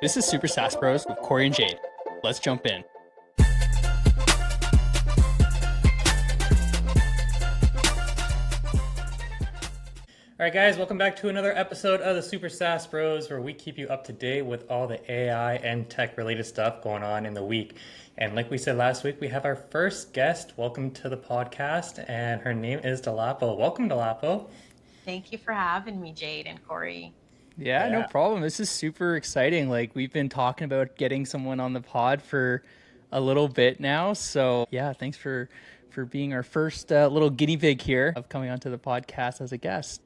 This is Super Sass Bros with Corey and Jade. Let's jump in. All right, guys, welcome back to another episode of the Super Sass Bros, where we keep you up to date with all the AI and tech related stuff going on in the week. And like we said last week, we have our first guest. Welcome to the podcast, and her name is Dolapo. Welcome, Dolapo. Thank you for having me, Jade and Corey. Yeah, no problem. This is super exciting. Like, we've been talking about getting someone on the pod for a little bit now. So yeah, thanks for being our first little guinea pig here of coming onto the podcast as a guest.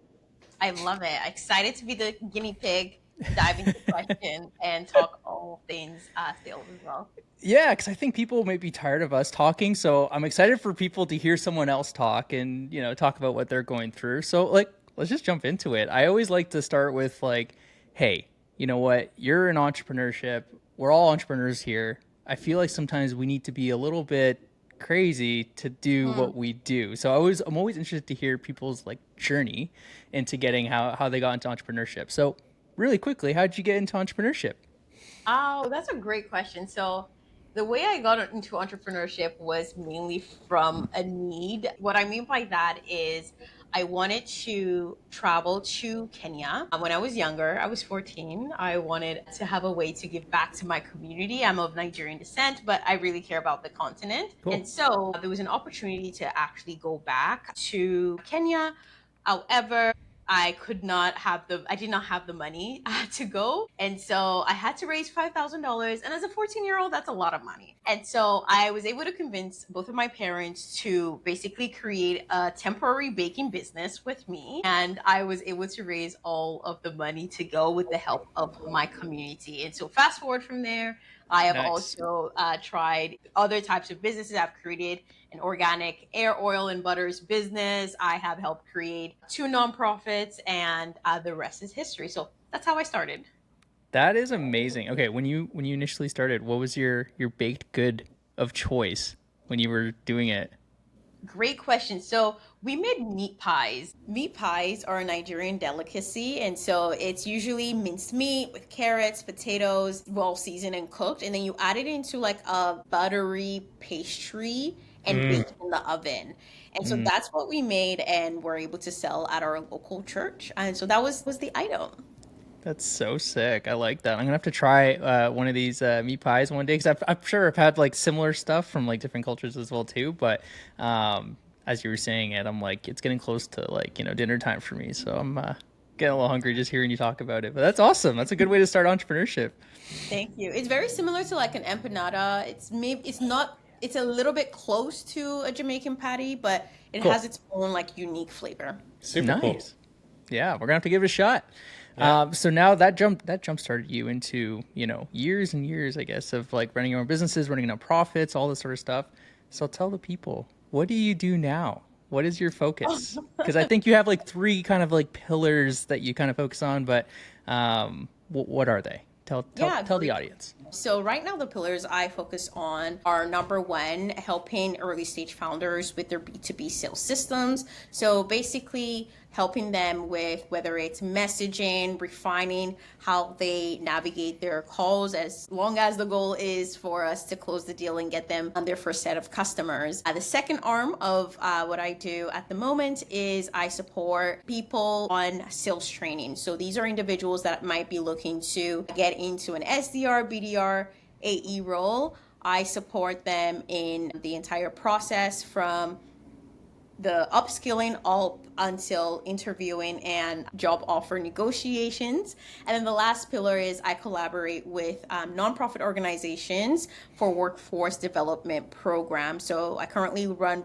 I love it. Excited to be the guinea pig, dive into questions and talk all things sales as well. Yeah, because I think people may be tired of us talking. So I'm excited for people to hear someone else talk and, you know, talk about what they're going through. So like, let's just jump into it. I always like to start with like, hey, you know what? You're in entrepreneurship. We're all entrepreneurs here. I feel like sometimes we need to be a little bit crazy to do what we do. So I'm always interested to hear people's like journey into getting how they got into entrepreneurship. So really quickly, how did you get into entrepreneurship? Oh, that's a great question. So the way I got into entrepreneurship was mainly from a need. What I mean by that is I wanted to travel to Kenya. When I was younger, I was 14. I wanted to have a way to give back to my community. I'm of Nigerian descent, but I really care about the continent. Cool. And so there was an opportunity to actually go back to Kenya. However, I did not have the money to go. And so I had to raise $5,000. And as a 14-year-old, that's a lot of money. And so I was able to convince both of my parents to basically create a temporary baking business with me. And I was able to raise all of the money to go with the help of my community. And so fast forward from there, I have also tried other types of businesses. I've created an organic air oil and butters business. I have helped create 2 nonprofits, and the rest is history. So that's how I started. That is amazing. Okay, when you initially started, what was your baked good of choice when you were doing it? Great question. So we made meat pies. Meat pies are a Nigerian delicacy. And so it's usually minced meat with carrots, potatoes, well seasoned and cooked. And then you add it into like a buttery pastry and bake in the oven. And so that's what we made and were able to sell at our local church. And so that was the item. That's so sick. I like that. I'm gonna have to try one of these meat pies one day because I'm sure I've had like similar stuff from like different cultures as well too. But as you were saying it, I'm like it's getting close to like dinner time for me, so I'm getting a little hungry just hearing you talk about it. But that's awesome. That's a good way to start entrepreneurship. Thank you. It's very similar to like an empanada. It's a little bit close to a Jamaican patty, but it Cool. has its own like unique flavor. Super nice. Cool. Yeah, we're gonna have to give it a shot. Yeah. So now that jump started you into years and years, I guess, of like running your own businesses, running nonprofits, all this sort of stuff. So tell the people, what do you do now? What is your focus? Because I think you have like 3 kind of like pillars that you kind of focus on, but what are they? Tell the audience. So right now the pillars I focus on are number 1, helping early stage founders with their B2B sales systems. So basically helping them with whether it's messaging, refining how they navigate their calls, as long as the goal is for us to close the deal and get them on their first set of customers. The second arm of what I do at the moment is I support people on sales training. So these are individuals that might be looking to get into an SDR, BDR, AE role. I support them in the entire process from the upskilling all until interviewing and job offer negotiations. And then the last pillar is I collaborate with nonprofit organizations for workforce development programs. So I currently run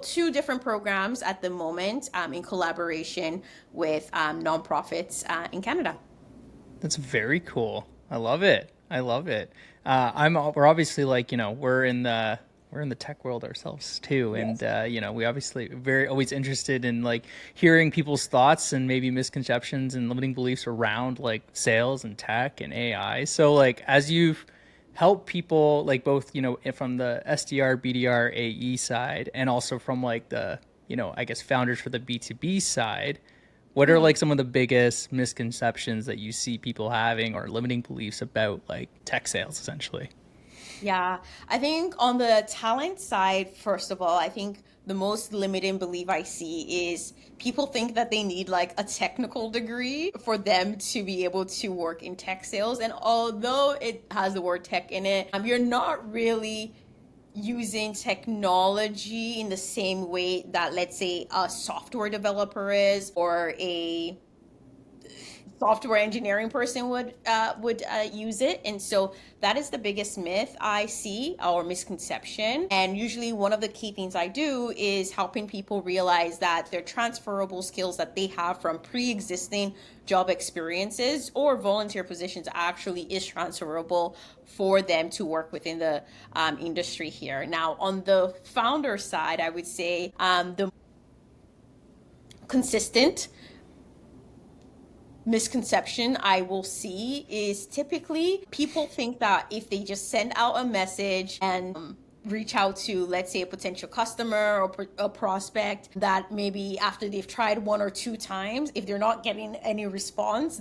2 different programs at the moment in collaboration with nonprofits in Canada. That's very cool. I love it. We're obviously like, we're in the tech world ourselves too. Yes. And, we obviously always interested in like hearing people's thoughts and maybe misconceptions and limiting beliefs around like sales and tech and AI. So like, as you've helped people like both, from the SDR, BDR, AE side, and also from like the, I guess founders for the B2B side, What are like some of the biggest misconceptions that you see people having or limiting beliefs about like tech sales essentially? Yeah, I think on the talent side, first of all, I think the most limiting belief I see is people think that they need like a technical degree for them to be able to work in tech sales. And although it has the word tech in it, you're not really using technology in the same way that, let's say, a software developer is, or a software engineering person would use it. And so that is the biggest myth I see, or misconception. And usually one of the key things I do is helping people realize that their transferable skills that they have from pre-existing job experiences or volunteer positions actually is transferable for them to work within the industry here. Now, on the founder side, I would say the consistent misconception I will see is typically people think that if they just send out a message and reach out to, let's say, a potential customer or a prospect, that maybe after they've tried one or two times, if they're not getting any response,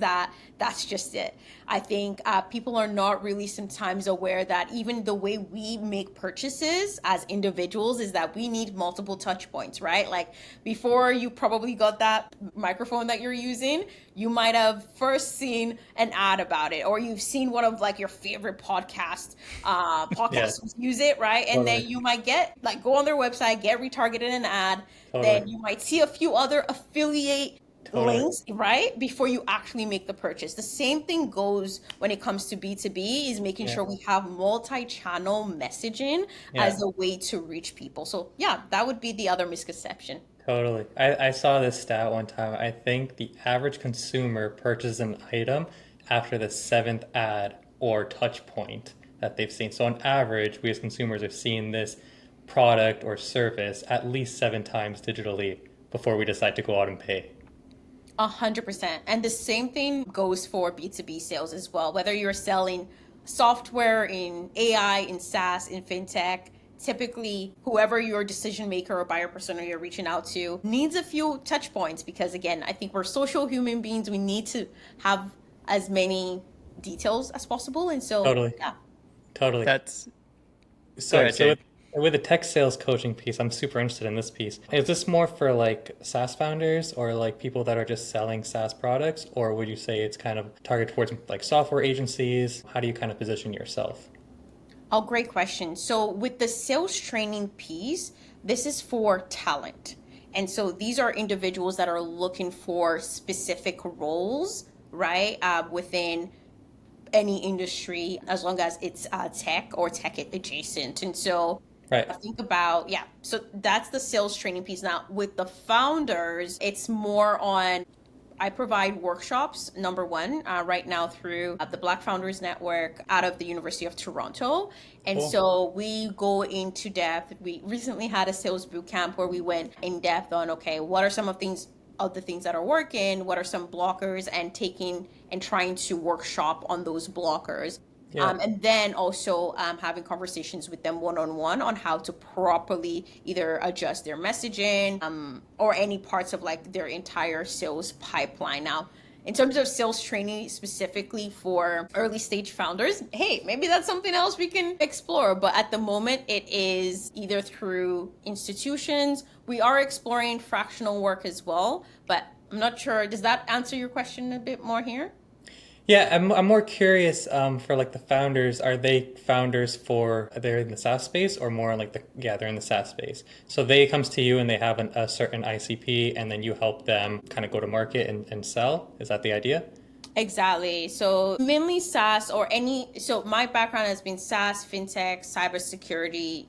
that's just it. I think people are not really sometimes aware that even the way we make purchases as individuals is that we need multiple touch points, right? Like before you probably got that microphone that you're using, you might have first seen an ad about it, or you've seen one of like your favorite Yeah, podcasters use it, right? And then totally, you might get like go on their website, get retargeted an ad. totally, Then you might see a few other affiliate totally. links, right? Before you actually make the purchase. The same thing goes when it comes to B2B, is making Yeah, sure we have multi-channel messaging yeah, as a way to reach people. So yeah, that would be the other misconception. totally. I saw this stat one time. I think the average consumer purchases an item after the seventh ad or touch point that they've seen. So on average, we as consumers are seeing this product or service at least 7 times digitally before we decide to go out and pay. 100%. And the same thing goes for B2B sales as well. Whether you're selling software in AI, in SaaS, in fintech, typically whoever your decision maker or buyer persona you're reaching out to needs a few touch points, because again, I think we're social human beings. We need to have as many details as possible. And so, Totally, yeah. totally. That's Go Sorry, ahead, so Jay. with the tech sales coaching piece, I'm super interested in this piece. Is this more for like SaaS founders or like people that are just selling SaaS products, or would you say it's kind of targeted towards like software agencies? How do you kind of position yourself? Oh, great question. So, with the sales training piece, this is for talent. And so these are individuals that are looking for specific roles, right, within any industry, as long as it's tech or tech adjacent. And so Right. think about, yeah, so that's the sales training piece. Now, with the founders, it's more on, I provide workshops, number one, right now through the Black Founders Network out of the University of Toronto. And Cool. so we go into depth. We recently had a sales boot camp where we went in depth on, okay, what are some of the things that are working, what are some blockers, and taking and trying to workshop on those blockers. Yeah. And then also having conversations with them one-on-one on how to properly either adjust their messaging or any parts of like their entire sales pipeline. Now, in terms of sales training specifically for early stage founders, hey, maybe that's something else we can explore. But at the moment, it is either through institutions. We are exploring fractional work as well, but I'm not sure. Does that answer your question a bit more here? Yeah, I'm more curious for like the founders, are they founders for they're in the SaaS space or more like they're in the SaaS space. So they comes to you and they have a certain ICP and then you help them kind of go to market and sell. Is that the idea? Exactly. So mainly SaaS or so my background has been SaaS, fintech, cybersecurity,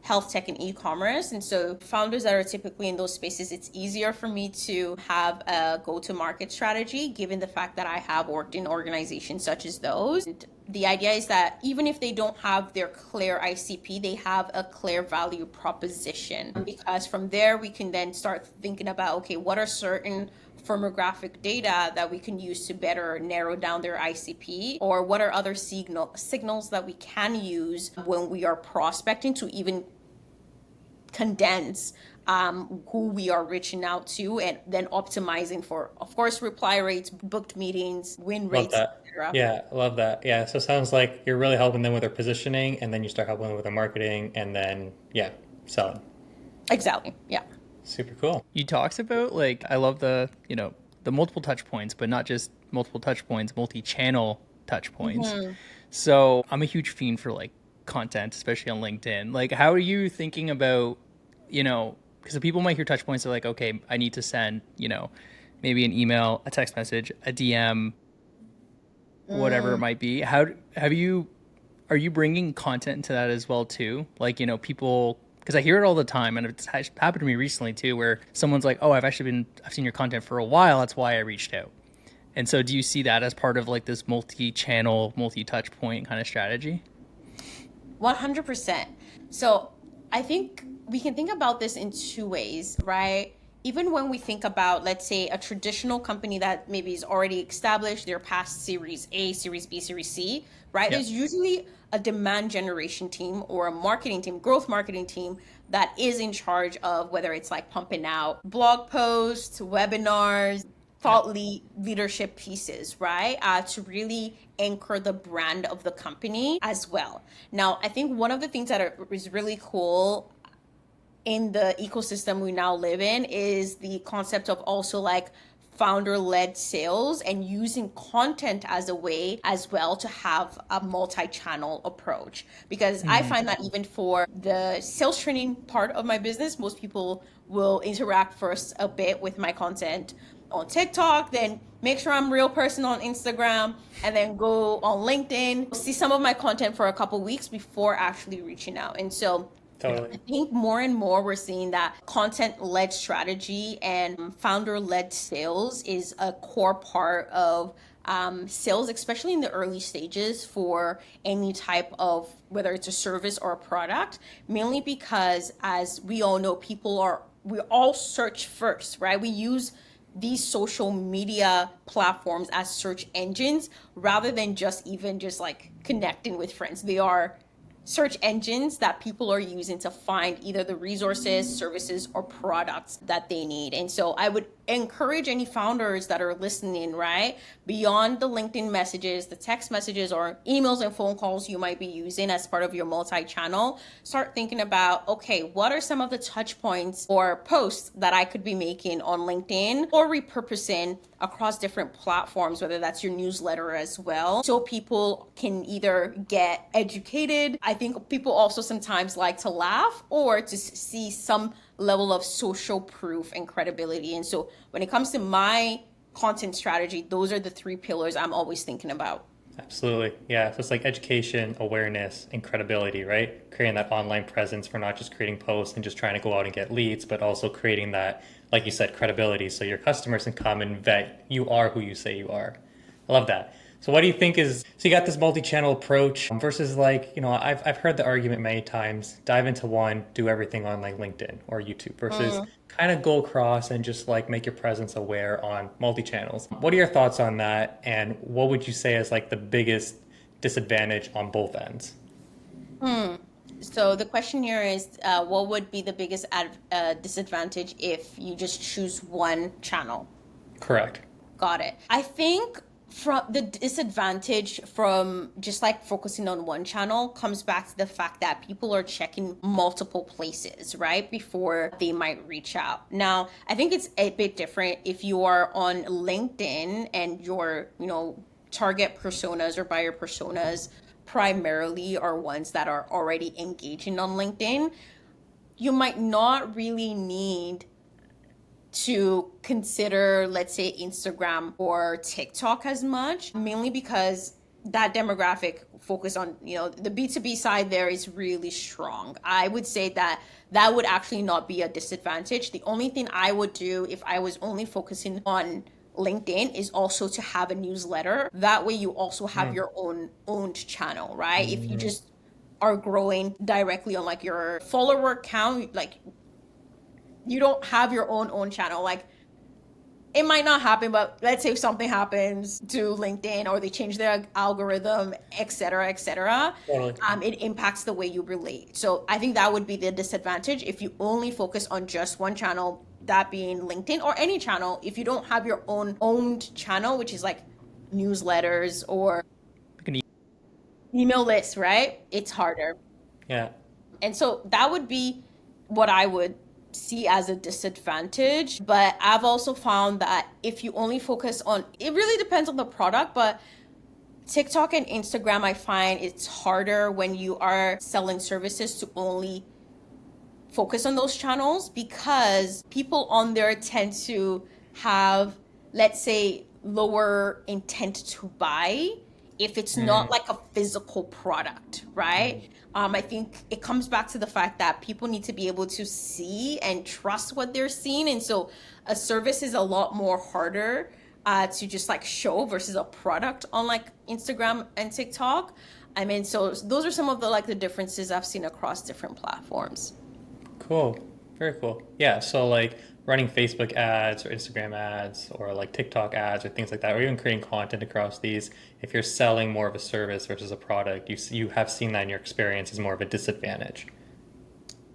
health tech, and e-commerce. And so founders that are typically in those spaces, it's easier for me to have a go-to-market strategy, given the fact that I have worked in organizations such as those. And the idea is that even if they don't have their clear ICP, they have a clear value proposition. Because from there, we can then start thinking about, okay, what are certain firmographic data that we can use to better narrow down their ICP, or what are other signals that we can use when we are prospecting to even condense who we are reaching out to, and then optimizing for, of course, reply rates, booked meetings, win Love rates, that. etc. Yeah, love that. Yeah, so it sounds like you're really helping them with their positioning, and then you start helping them with their marketing, and then, yeah, selling. Exactly. Yeah. Super cool. You talked about like I love the the multiple touch points, but not just multiple touch points, multi-channel touch points. Mhm. So I'm a huge fiend for like content, especially on LinkedIn. Like, how are you thinking about, because people might hear touch points, they're like, okay, I need to send, maybe an email, a text message, a DM, whatever it Mm. might be. How have you are you bringing content into that as well too? Like, people, because I hear it all the time, and it's happened to me recently too, where someone's like, "Oh, I've seen your content for a while. That's why I reached out." And so, do you see that as part of like this multi-channel, multi-touch point kind of strategy? 100%. So I think we can think about this in two ways, right? Even when we think about, let's say, a traditional company that maybe is already established, they're past Series A, Series B, Series C, right? Yeah. There's usually a demand generation team or a marketing team, growth marketing team that is in charge of whether it's like pumping out blog posts, webinars, Yeah. leadership pieces, right? To really anchor the brand of the company as well. Now, I think one of the things is really cool in the ecosystem we now live in is the concept of also like founder led sales and using content as a way as well to have a multi channel approach. Because I Mm. find that even for the sales training part of my business, most people will interact first a bit with my content on TikTok, then make sure I'm real person on Instagram, and then go on LinkedIn, see some of my content for a couple weeks before actually reaching out. And so Yeah. I Totally. think more and more we're seeing that content led strategy and founder led sales is a core part of sales, especially in the early stages for any type of whether it's a service or a product, mainly because as we all know, we all search first, right? We use these social media platforms as search engines rather than just like connecting with friends. They are search engines that people are using to find either the resources, services, or products that they need. And so I would encourage any founders that are listening, right? Beyond the LinkedIn messages, the text messages, or emails and phone calls you might be using as part of your multi channel, start thinking about, okay, what are some of the touch points or posts that I could be making on LinkedIn or repurposing across different platforms, whether that's your newsletter as well, so people can either get educated. I think people also sometimes like to laugh or to see some level of social proof and credibility. And so when it comes to my content strategy, those are the three pillars I'm always thinking about. Absolutely. Yeah. So it's like education, awareness, and credibility, right? Creating that online presence for not just creating posts and just trying to go out and get leads, but also creating that, like you said, credibility so your customers can come and vet you are who you say you are. I love that. So what do you think is, so you got this multi-channel approach versus like, I've heard the argument many times, dive into one, do everything on like LinkedIn or YouTube versus Mm. kind of go across and just like make your presence aware on multi-channels. What are your thoughts on that? And what would you say is like the biggest disadvantage on both ends? Hmm. So the question here is, what would be the biggest disadvantage if you just choose one channel? Correct. Got it. I think from the disadvantage from just like focusing on one channel comes back to the fact that people are checking multiple places, right? Before they might reach out. Now, I think it's a bit different if you are on LinkedIn and your, target personas or buyer personas primarily are ones that are already engaging on LinkedIn. You might not really need to consider, let's say, Instagram or TikTok as much, mainly because that demographic focus on, the B2B side there is really strong. I would say that that would actually not be a disadvantage. The only thing I would do if I was only focusing on LinkedIn is also to have a newsletter. That way you also have Mm. your own owned channel, right? If you Mm. just are growing directly on like your follower count, like you don't have your own channel. Like it might not happen, but let's say if something happens to LinkedIn or they change their algorithm, et cetera, Totally. it impacts the way you relate. So I think that would be the disadvantage if you only focus on just one channel, that being LinkedIn or any channel. If you don't have your own owned channel, which is like newsletters or Like an email lists, right? It's harder. Yeah. And so that would be what I would see as a disadvantage. But I've also found that if you only focus on, it really depends on the product, but TikTok and Instagram, I find it's harder when you are selling services to only focus on those channels because people on there tend to have, let's say, lower intent to buy if it's not like a physical product, right? I think it comes back to the fact that people need to be able to see and trust what they're seeing. And so a service is a lot more harder to just like show versus a product on like Instagram and TikTok. I mean, so those are some of the like the differences I've seen across different platforms. Cool. Very cool. Yeah. So like running Facebook ads or Instagram ads or like TikTok ads or things like that, or even creating content across these, if you're selling more of a service versus a product, you have seen that in your experience as more of a disadvantage.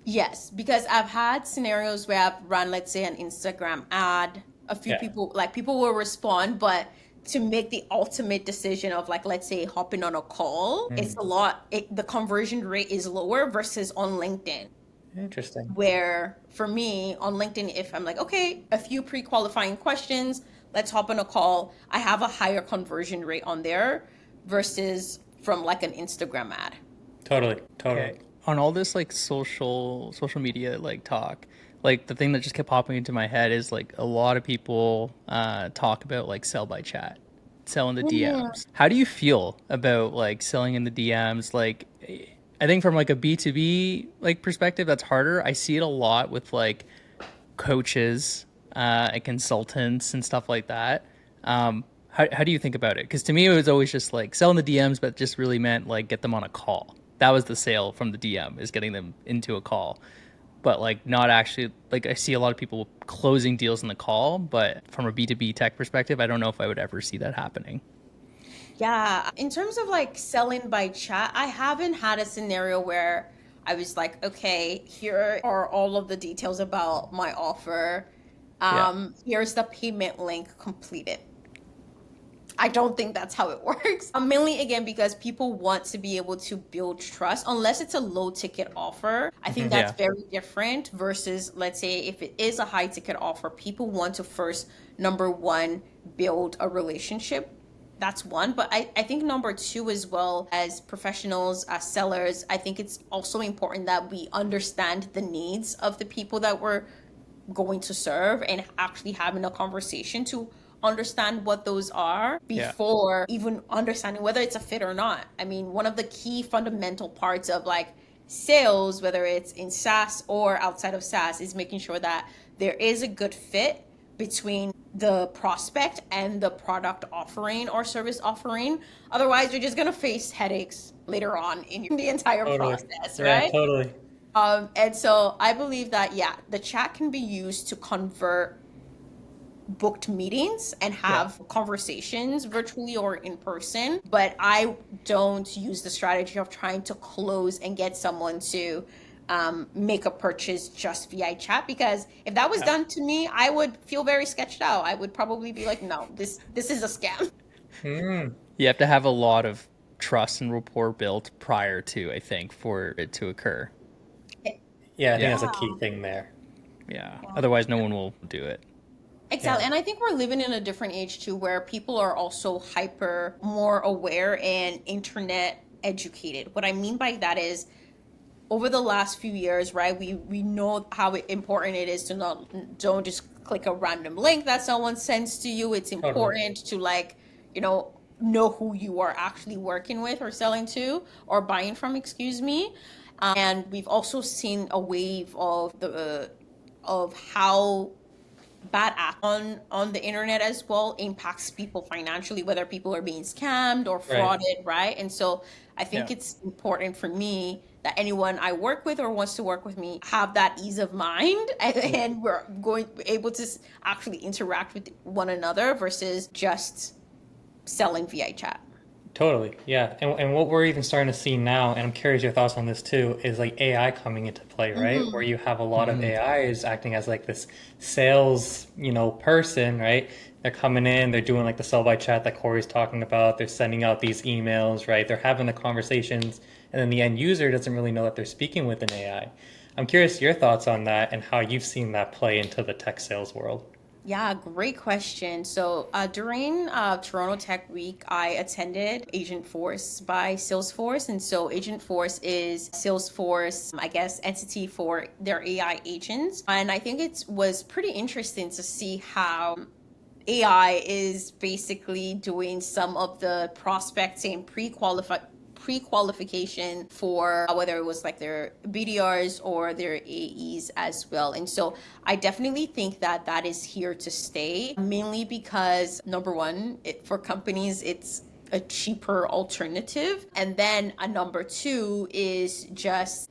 Yes, because I've had scenarios where I've run, let's say, an Instagram ad. A few Yeah. people, like people will respond, but to make the ultimate decision of like, let's say, hopping on a call, it's a lot, the conversion rate is lower versus on LinkedIn. Interesting. Where for me on LinkedIn, if I'm like, okay, a few pre-qualifying questions, let's hop on a call, I have a higher conversion rate on there versus from like an Instagram ad. Totally. Totally. Okay. On all this like social media like talk, like the thing that just kept popping into my head is like a lot of people talk about like sell by chat, sell in the DMs. How do you feel about like selling in the DMs? Like I think from like a B2B like perspective, that's harder. I see it a lot with like coaches and consultants and stuff like that. How do you think about it? Because to me, it was always just like selling the DMs, but just really meant like get them on a call. That was the sale from the DM, is getting them into a call. But like not actually, like I see a lot of people closing deals in the call, but from a B2B tech perspective, I don't know if I would ever see that happening. Yeah, in terms of like selling by chat, I haven't had a scenario where I was like, okay, here are all of the details about my offer. Yeah. Here's the payment link, completed. I don't think that's how it works. Mainly again because people want to be able to build trust unless it's a low ticket offer. I think that's Yeah. very different versus let's say if it is a high ticket offer, people want to first number one build a relationship. That's one. But I think number two, as well as professionals, as sellers, I think it's also important that we understand the needs of the people that we're going to serve and actually having a conversation to understand what those are Yeah. before even understanding whether it's a fit or not. I mean, one of the key fundamental parts of like sales, whether it's in SaaS or outside of SaaS, is making sure that there is a good fit between the prospect and the product offering or service offering. Otherwise, you're just going to face headaches later on in the entire Totally. process, Yeah, right? totally. And so I believe that, yeah, the chat can be used to convert booked meetings and Yeah. have conversations virtually or in person. But I don't use the strategy of trying to close and get someone to make a purchase just via chat, because if that was Yeah. done to me, I would feel very sketched out. I would probably be like, no, this is a scam. Mm. You have to have a lot of trust and rapport built prior to, I think, for it to occur. Yeah, I think Yeah. that's a key thing there. Yeah. Otherwise, no one will do it. Exactly. Yeah. And I think we're living in a different age too, where people are also hyper more aware and internet educated. What I mean by that is over the last few years, right, we know how important it is to don't just click a random link that someone sends to you. It's Totally. important to like, know who you are actually working with or selling to or buying from, excuse me. And we've also seen a wave of the of how bad act on the internet as well impacts people financially, whether people are being scammed or Right. frauded, right? And so I Yeah. think it's important for me that anyone I work with or wants to work with me have that ease of mind, and we're going able to actually interact with one another versus just selling via chat. Totally, yeah. And what we're even starting to see now, and I'm curious your thoughts on this too, is like AI coming into play, right? Where Hmm. you have a lot of Hmm. AIs acting as like this sales, person, right? They're coming in, they're doing like the sell by chat that Corey's talking about. They're sending out these emails, right? They're having the conversations, and then the end user doesn't really know that they're speaking with an AI. I'm curious your thoughts on that and how you've seen that play into the tech sales world. Yeah, great question. So during Toronto Tech Week, I attended Agent Force by Salesforce. And so Agent Force is Salesforce, I guess, entity for their AI agents. And I think it was pretty interesting to see how AI is basically doing some of the prospecting pre-qualification for whether it was like their BDRs or their AEs as well. And so I definitely think that that is here to stay, mainly because number one, for companies, it's a cheaper alternative. And then a number two is just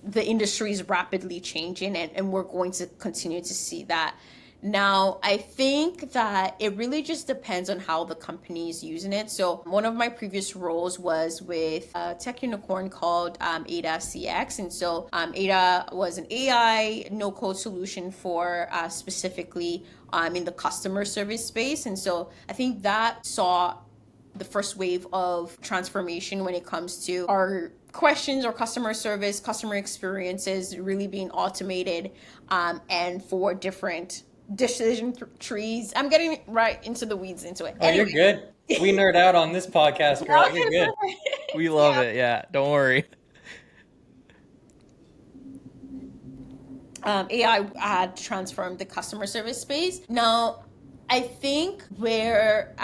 the industry is rapidly changing, and we're going to continue to see that. Now, I think that it really just depends on how the company is using it. So, one of my previous roles was with a tech unicorn called Ada CX. And so, Ada was an AI no code solution for specifically in the customer service space. And so, I think that saw the first wave of transformation when it comes to our questions or customer service, customer experiences really being automated, and for different decision trees. I'm getting right into the weeds into it. Oh, you're Anyway. good. We nerd out on this podcast, girl. You're Okay, good. We perfect. love Yeah. it. Yeah. Don't worry. AI had transformed the customer service space. Now, I think where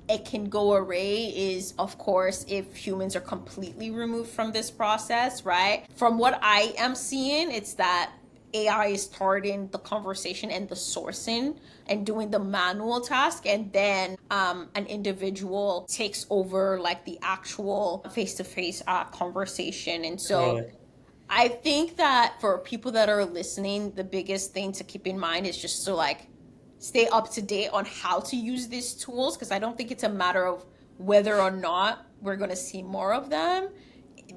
it can go array is, of course, if humans are completely removed from this process, right? From what I am seeing, it's that AI is starting the conversation and the sourcing and doing the manual task, and then an individual takes over like the actual face-to-face conversation. And so Totally. I think that for people that are listening, the biggest thing to keep in mind is just to like stay up to date on how to use these tools, because I don't think it's a matter of whether or not we're going to see more of them.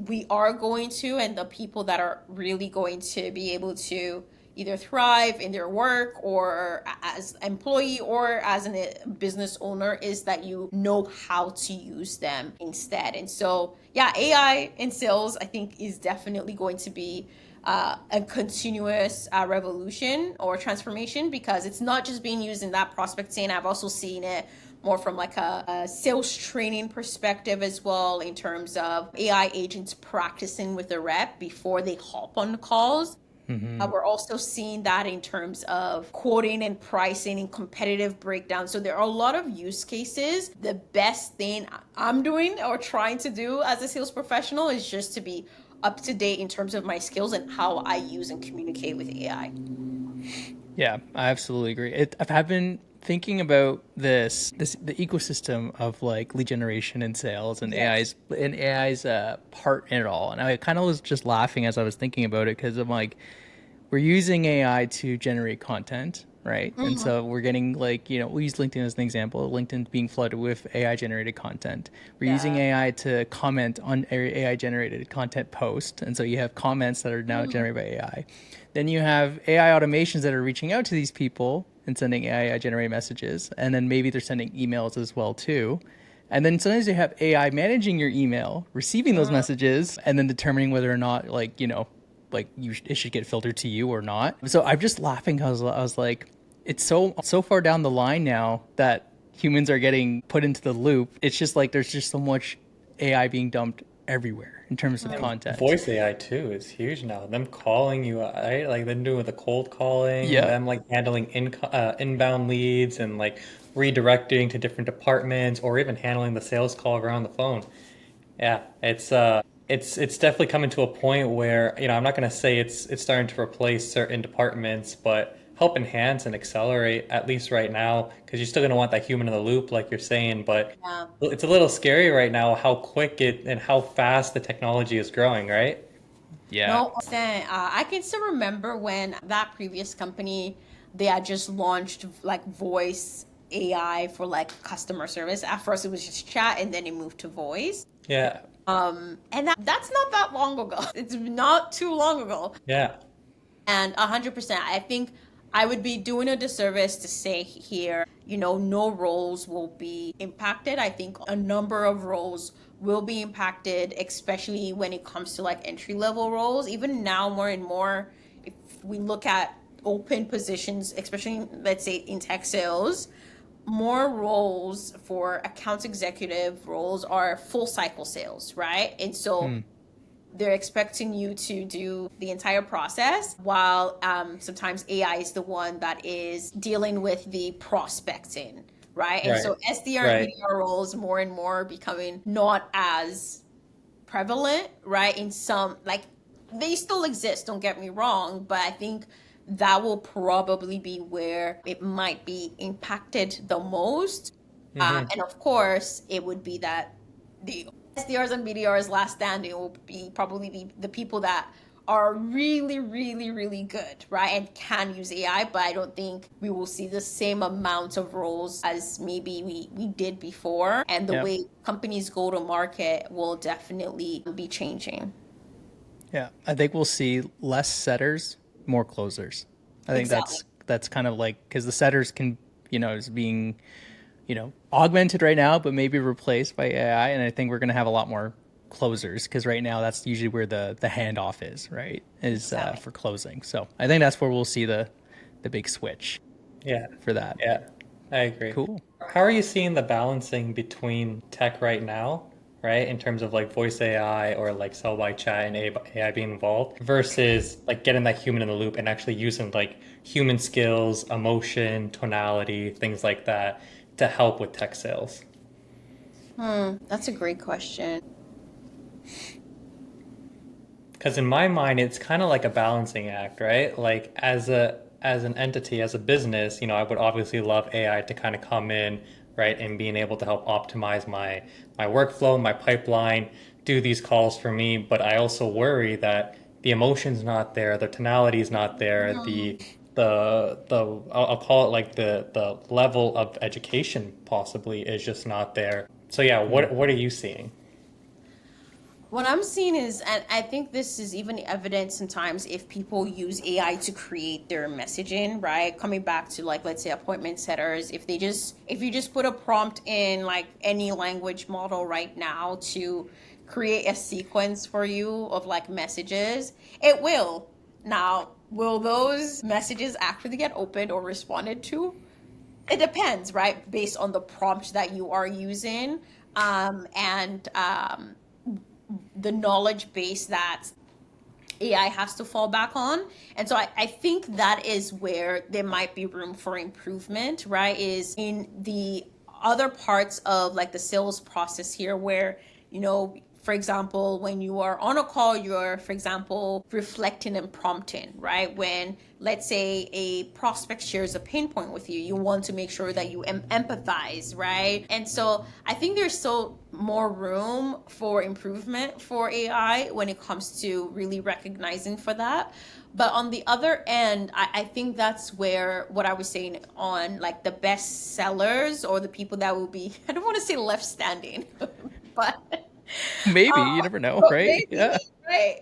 We are going to, and the people that are really going to be able to either thrive in their work or as employee or as a business owner is that you know how to use them instead. And so yeah, AI in sales I think is definitely going to be a continuous revolution or transformation, because it's not just being used in that prospecting. I've also seen it more from like a sales training perspective as well, in terms of AI agents practicing with the rep before they hop on the calls. Hmm. We're also seeing that in terms of quoting and pricing and competitive breakdown. So there are a lot of use cases. The best thing I'm doing or trying to do as a sales professional is just to be up to date in terms of my skills and how I use and communicate with AI. Yeah, I absolutely agree. I've been thinking about this the ecosystem of like lead generation and sales and Yes. AI's part in it all. And I kind of was just laughing as I was thinking about it because I'm like, we're using AI to generate content, right? And Mhm. so we're getting like, we use LinkedIn as an example. LinkedIn being flooded with AI generated content. We're using Yeah. AI to comment on AI generated content post. And so you have comments that are now Mhm. generated by AI. Then you have AI automations that are reaching out to these people and sending AI generated messages. And then maybe they're sending emails as well too. And then sometimes you have AI managing your email, receiving those Mhm. messages, and then determining whether or not, like it should get filtered to you or not. So I'm just laughing because I was like, it's so far down the line now that humans are getting put into the loop. It's just like there's just so much AI being dumped everywhere in terms of Mhm. content. Voice AI too is huge now. Them calling you, right? Like them doing the cold calling and Yeah. them like handling inbound leads and like redirecting to different departments or even handling the sales call around the phone. Yeah, it's definitely coming to a point where, I'm not gonna say it's starting to replace certain departments, but help enhance and accelerate, at least right now, because you're still going to want that human in the loop, like you're saying. But Yeah. it's a little scary right now how quick it and how fast the technology is growing, right? Yeah. No, understand. I can still remember when that previous company, they had just launched like voice AI for like customer service. At first, it was just chat, and then it moved to voice. Yeah, And that's not that long ago. It's not too long ago. yeah, And 100%, I think I would be doing a disservice to say here, no roles will be impacted. I think a number of roles will be impacted, especially when it comes to like entry level roles. Even now, more and more, if we look at open positions, especially let's say in tech sales, more roles for accounts executive roles are full cycle sales, right? And so Hmm. they're expecting you to do the entire process while sometimes AI is the one that is dealing with the prospecting, right? And right, so SDR and right. BDR roles more and more are becoming not as prevalent, right? In some, like, they still exist, don't get me wrong, but I think that will probably be where it might be impacted the most. Hmm. And of course, it would be that the SDRs and BDRs last standing will be probably be the people that are really, really, really good, right? And can use AI, but I don't think we will see the same amount of roles as maybe we did before. And the Yeah. way companies go to market will definitely be changing. Yeah. I think we'll see less setters, more closers. I think Exactly. that's kind of like because the setters can, is being, augmented right now, but maybe replaced by AI. And I think we're going to have a lot more closers because right now that's usually where the handoff is, right? Is Exactly. for closing. So I think that's where we'll see the big switch Yeah, for that. yeah, I agree. Cool. How are you seeing the balancing between tech right now, right, in terms of like voice AI or like sell by chat and AI being involved versus like getting that human in the loop and actually using like human skills, emotion, tonality, things like that to help with tech sales? That's a great question. Because in my mind, it's kind of like a balancing act, right? Like as an entity, as a business, I would obviously love AI to kind of come in, right, and being able to help optimize my workflow, my pipeline, do these calls for me. But I also worry that the emotion's not there, the tonality is not there, I'll call it like the level of education possibly is just not there. So yeah, Hmm. what are you seeing? What I'm seeing is, and I think this is even evident sometimes if people use AI to create their messaging, right? Coming back to like, let's say appointment setters, if you just put a prompt in like any language model right now to create a sequence for you of like messages, it will. Now, will those messages actually get opened or responded to? It depends, right? Based on the prompt that you are using. And the knowledge base that AI has to fall back on. And so I think that is where there might be room for improvement, right? Is in the other parts of like the sales process here where, for example, when you are on a call, you're, for example, reflecting and prompting, right? When, let's say, a prospect shares a pain point with you, you want to make sure that you empathize, right? And so I think there's still more room for improvement for AI when it comes to really recognizing for that. But on the other end, I think that's where what I was saying on like the best sellers or the people that will be, I don't want to say left standing, but Maybe you never know, but right? maybe, Yeah. right?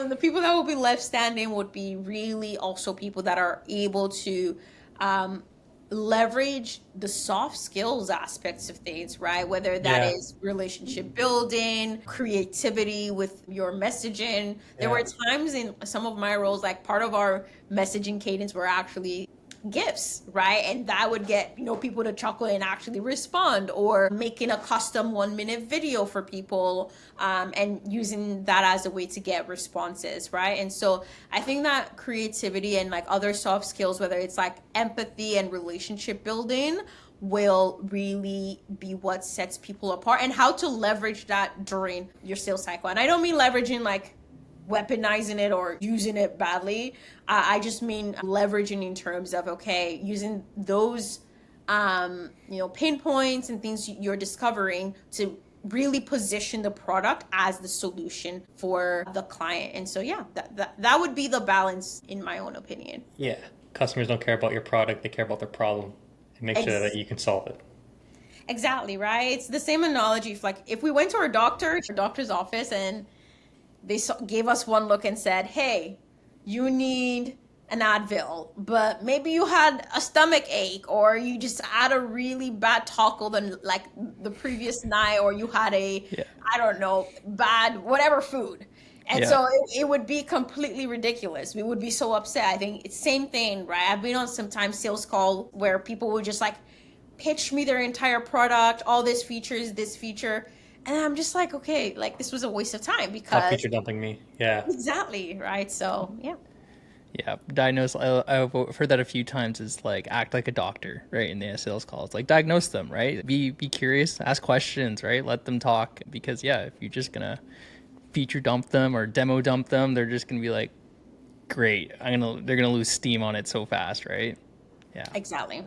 The people that will be left standing would be really also people that are able to um, leverage the soft skills aspects of things, right? Whether that Yeah, is relationship building, creativity with your messaging. There were yeah, times in some of my roles, like part of our messaging cadence were actually gifts, right? And that would get, people to chuckle and actually respond, or making a custom 1 minute video for people, and using that as a way to get responses, right? And so I think that creativity and like other soft skills, whether it's like empathy and relationship building, will really be what sets people apart, and how to leverage that during your sales cycle. And I don't mean leveraging like weaponizing it or using it badly. I just mean leveraging in terms of, okay, using those, pain points and things you're discovering to really position the product as the solution for the client. And so, yeah, that would be the balance in my own opinion. Yeah. Customers don't care about your product, they care about their problem and make sure that you can solve it. Exactly, right? It's the same analogy. If we went to our doctor's office, and they gave us one look and said, hey, you need an Advil, but maybe you had a stomach ache, or you just had a really bad taco the previous night, or you had I don't know, bad whatever food. And so it would be completely ridiculous. We would be so upset. I think it's same thing, right? I've been on sometimes sales call where people would just pitch me their entire product, all this feature. And I'm just like, okay, this was a waste of time because Stop feature dumping me. Yeah. Exactly, right? So, yeah. Yeah, diagnose. I've heard that a few times. Is act like a doctor, right? In the sales calls, diagnose them, right? Be curious, ask questions, right? Let them talk, because if you're just gonna feature dump them or demo dump them, they're just gonna be great. They're gonna lose steam on it so fast, right? Yeah. Exactly.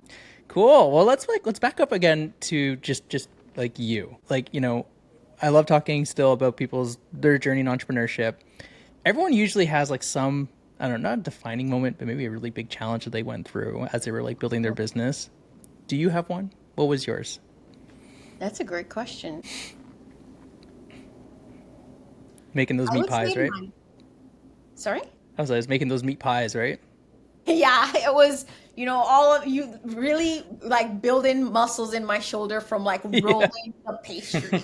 Cool. Well, let's back up again to just you. I love talking still about their journey in entrepreneurship. Everyone usually has some, I don't know, not a defining moment, but maybe a really big challenge that they went through as they were building their business. Do you have one? What was yours? That's a great question. Making those meat pies, right? Sorry? I was making those meat pies, right? Yeah, it was, all of you really building muscles in my shoulder from rolling the pastry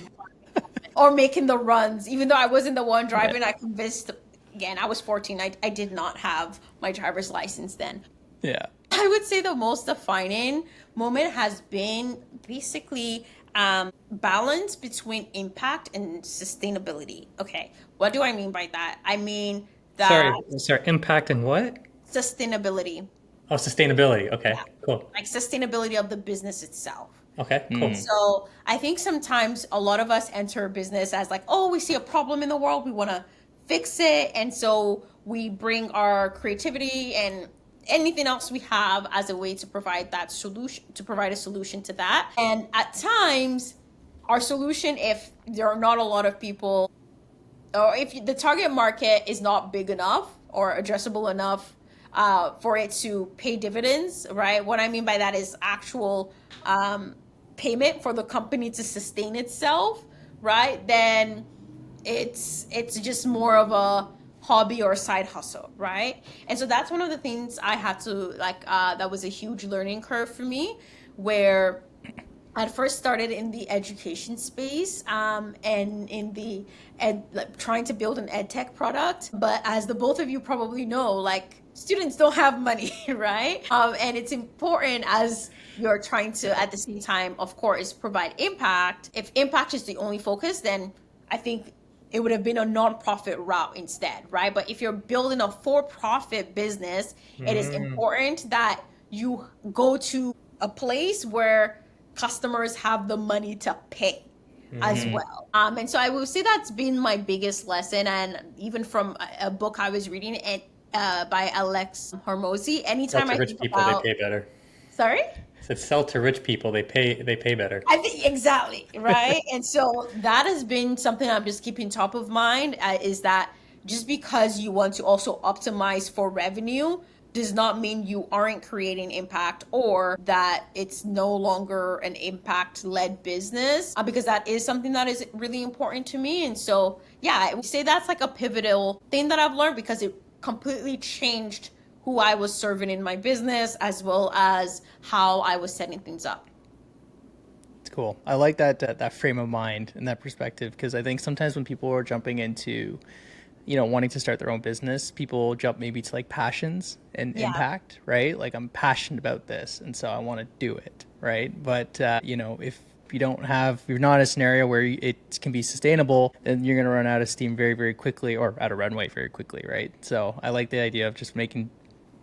or making the runs. Even though I wasn't the one driving, I convinced, again, I was 14. I did not have my driver's license then. Yeah. I would say the most defining moment has been basically balance between impact and sustainability. Okay, what do I mean by that? I mean that Sorry, impact and what? Sustainability. Oh, sustainability. Okay, cool. Sustainability of the business itself. Okay, cool. So I think sometimes a lot of us enter a business as we see a problem in the world, we want to fix it. And so we bring our creativity and anything else we have as a way to provide a solution to that. And at times, our solution, if there are not a lot of people, or if the target market is not big enough or addressable enough for it to pay dividends, right? What I mean by that is actual payment for the company to sustain itself, right? Then it's just more of a hobby or a side hustle, right? And so that's one of the things I had to that was a huge learning curve for me, where I first started in the education space and in the trying to build an ed tech product. But as the both of you probably know, students don't have money, right? And it's important as you're trying to, at the same time, of course, provide impact. If impact is the only focus, then I think it would have been a nonprofit route instead, right? But if you're building a for-profit business, it is important that you go to a place where customers have the money to pay as well. And so I will say that's been my biggest lesson. And even from a book I was reading by Alex Hormozy, anytime I think people, about... they pay better. Sorry? Said sell to rich people, they pay better. I think exactly, right? And so that has been something I'm just keeping top of mind, is that just because you want to also optimize for revenue does not mean you aren't creating impact, or that it's no longer an impact-led business, because that is something that is really important to me. And so, I would say that's a pivotal thing that I've learned, because it completely changed who I was serving in my business, as well as how I was setting things up. It's cool. I like that frame of mind and that perspective, because I think sometimes when people are jumping into, wanting to start their own business, people jump maybe to passions and impact, right? I'm passionate about this, and so I want to do it, right? But if you're not in a scenario where it can be sustainable, then you're going to run out of steam very, very quickly, or out of runway very quickly, right? So I like the idea of just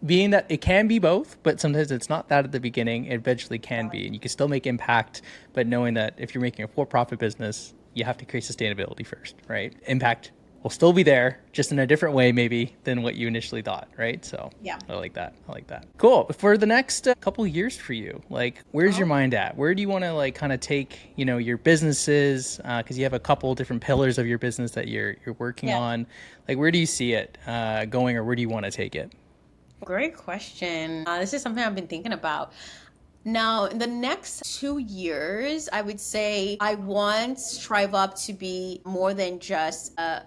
being that it can be both, but sometimes it's not that at the beginning. It eventually can be, and you can still make impact, but knowing that if you're making a for-profit business, you have to create sustainability first, right? Impact will still be there, just in a different way maybe than what you initially thought, right? So Yeah. I like that. I like that. Cool. For the next couple years for you, like, where's your mind at? Where do you want to like kind of take, you know, your businesses? Because you have a couple different pillars of your business that you're working Yeah. on. Like, where do you see it going, or where do you want to take it? Great question. This is something I've been thinking about. Now, in the next 2 years, I would say I want Strive Up to be more than just a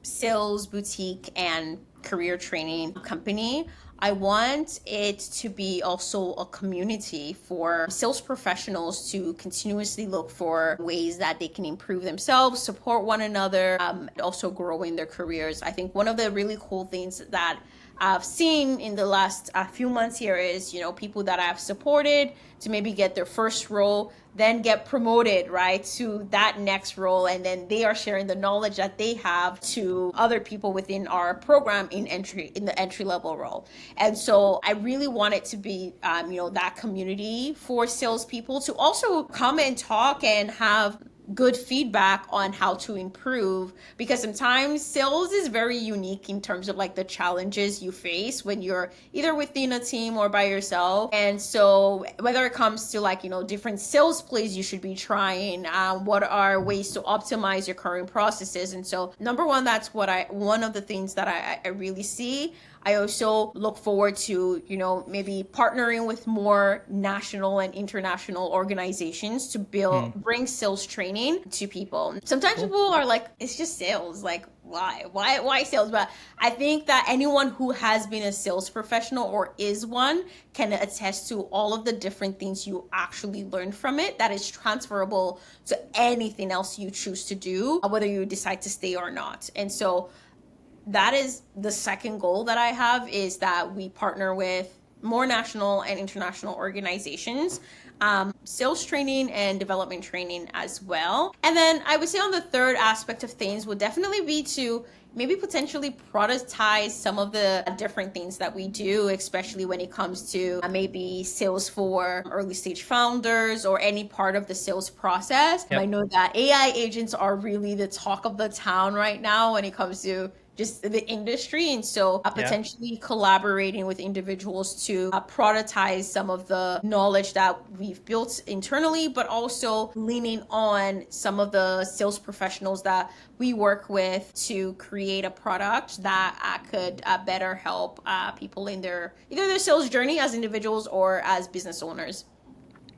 sales boutique and career training company. I want it to be also a community for sales professionals to continuously look for ways that they can improve themselves, support one another, and also grow in their careers. I think one of the really cool things that I've seen in the last few months here is, people that I've supported to maybe get their first role, then get promoted, right, to that next role. And then they are sharing the knowledge that they have to other people within our program in the entry level role. And so I really want it to be, that community for salespeople to also come and talk and have good feedback on how to improve, because sometimes sales is very unique in terms of like the challenges you face when you're either within a team or by yourself. And so whether it comes to like, different sales plays you should be trying, what are ways to optimize your current processes. And so number one, that's one of the things that I really see. I also look forward to, maybe partnering with more national and international organizations to bring sales training to people. Sometimes people are like, it's just sales. Like, why sales? But I think that anyone who has been a sales professional or is one can attest to all of the different things you actually learn from it that is transferable to anything else you choose to do, whether you decide to stay or not. And so that is the second goal that I have, is that we partner with more national and international organizations, sales training and development training as well. And then I would say on the third aspect of things would definitely be to maybe potentially productize some of the different things that we do, especially when it comes to maybe sales for early stage founders or any part of the sales process. Yep. I know that AI agents are really the talk of the town right now when it comes to just the industry. And so potentially collaborating with individuals to productize some of the knowledge that we've built internally, but also leaning on some of the sales professionals that we work with to create a product that could better help people in either their sales journey as individuals or as business owners.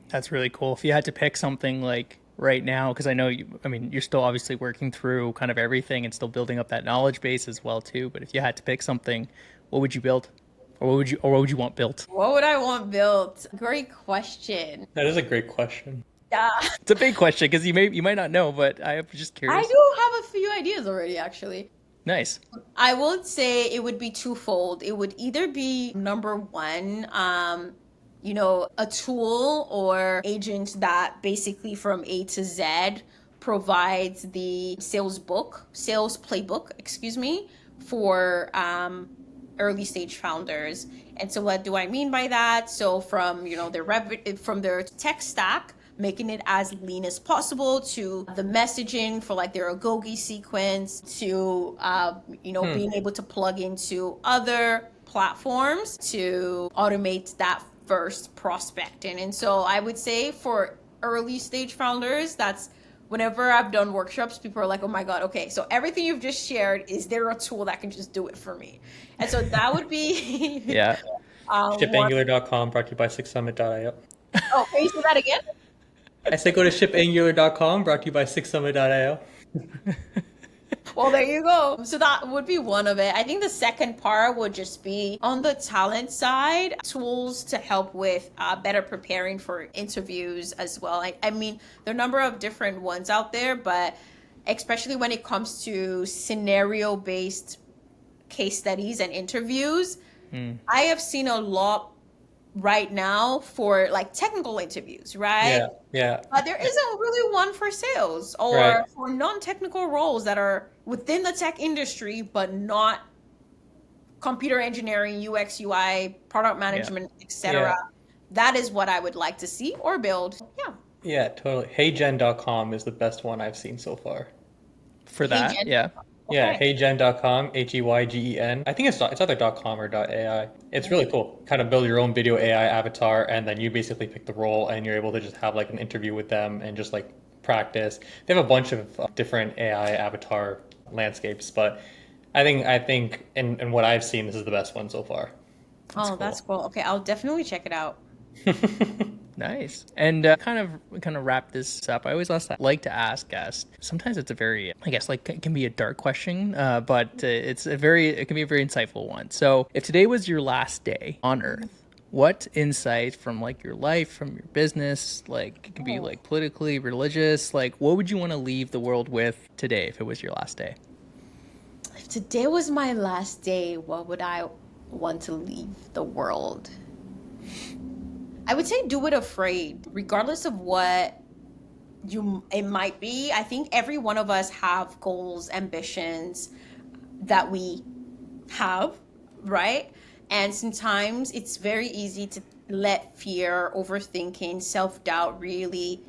That's really cool. If you had to pick something like right now, because I know you're still obviously working through kind of everything and still building up that knowledge base as well too. But if you had to pick something, what would you build? Or what would you want built? What would I want built? Great question. That is a great question. Yeah. It's a big question because you might not know, but I'm just I curious. do have a few ideas already, actually. Nice. I would say it would be twofold. It would either be number one, a tool or agent that basically from A to Z provides the sales playbook, for early stage founders. And so what do I mean by that? So from, from their tech stack, making it as lean as possible, to the messaging for like their Agogi sequence, to, being able to plug into other platforms to automate that first prospecting. And so I would say for early stage founders, that's whenever I've done workshops, people are like, oh my God, okay, so everything you've just shared, is there a tool that can just do it for me? And so that would be Yeah. Shipangular.com, brought to you by sixsummit.io. Oh, can you say that again? I said go to shipangular.com, brought to you by sixsummit.io. Well, there you go. So that would be one of it. I think the second part would just be on the talent side, tools to help with better preparing for interviews as well. I mean, there are a number of different ones out there, but especially when it comes to scenario-based case studies and interviews, I have seen a lot right now for like technical interviews, right? Yeah. But there isn't really one for sales or Right. for non-technical roles that are within the tech industry, but not computer engineering, UX, UI, product management, etc. Yeah. That is what I would like to see or build. Yeah. Yeah, totally. Heygen.com is the best one I've seen so far. For that, Jen. yeah. Yeah, Okay. heygen.com, Heygen. I think it's either .com or .ai. It's really cool. Kind of build your own video AI avatar, and then you basically pick the role, and you're able to just have like an interview with them and just like practice. They have a bunch of different AI avatar landscapes, but I think in what I've seen, this is the best one so far. That's Oh, that's cool. cool. Okay, I'll definitely check it out. Nice. And kind of wrap this up. I always like to ask guests. Sometimes it's a very, I guess, like it can be a dark question, but it can be a very insightful one. So, if today was your last day on Earth, what insight from like your life, from your business, like it can be Oh. like politically, religious, like what would you want to leave the world with today if it was your last day? If today was my last day, what would I want to leave the world? I would say do it afraid, regardless of what it might be. I think every one of us have goals, ambitions that we have, right? And sometimes it's very easy to let fear, overthinking, self-doubt really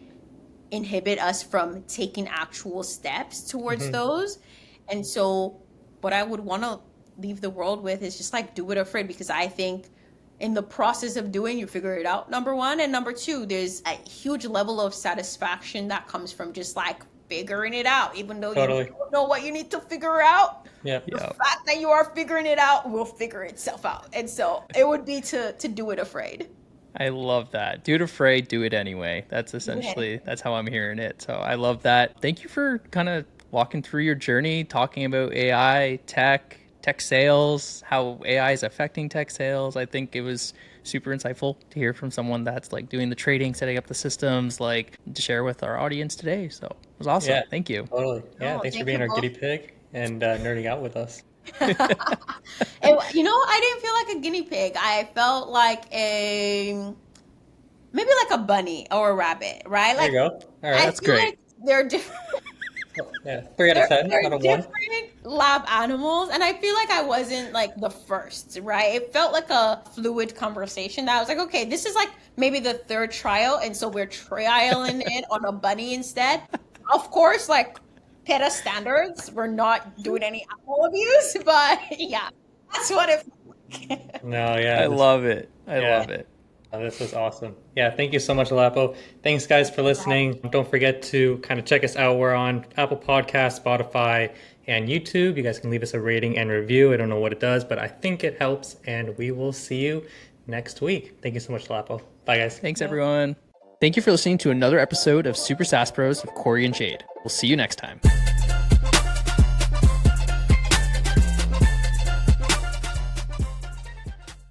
inhibit us from taking actual steps towards Mhm. those. And so what I would want to leave the world with is just like do it afraid, because I think in the process of doing, you figure it out, number one. And number two, there's a huge level of satisfaction that comes from just like figuring it out, even though you Totally. don't know what you need to figure out. Yeah. The Yeah. fact that you are figuring it out will figure itself out. And so it would be to do it afraid. I love that. Do it afraid, do it anyway. That's essentially that's how I'm hearing it. So I love that. Thank you for kind of walking through your journey, talking about AI, tech sales, how AI is affecting tech sales. I think it was super insightful to hear from someone that's like doing the trading, setting up the systems, like to share with our audience today. So it was awesome. Yeah. Thank you. Totally. Yeah. No, Thanks for thank you being our both. guinea pig and nerding out with us. I didn't feel like a guinea pig. I felt like maybe like a bunny or a rabbit, right? There you Like go. All I right. That's feel great. like they're different. Yeah. 3 out of 10 They're out of 1. different lab animals, and I feel like I wasn't like the first, right? It felt like a fluid conversation that I was like, okay, this is like maybe the third trial, and so we're trialing it on a bunny instead. Of course, like PETA standards, we're not doing any animal abuse, but yeah, that's what it felt like. No, yeah. I love it. I Yeah. love it. This was awesome. Yeah, thank you so much, Dolapo. Thanks, guys, for listening. Don't forget to kind of check us out. We're on Apple Podcasts, Spotify, and YouTube. You guys can leave us a rating and review. I don't know what it does, but I think it helps. And we will see you next week. Thank you so much, Dolapo. Bye, guys. Thanks, everyone. Thank you for listening to another episode of Super SaaS Pros with Corey and Jade. We'll see you next time.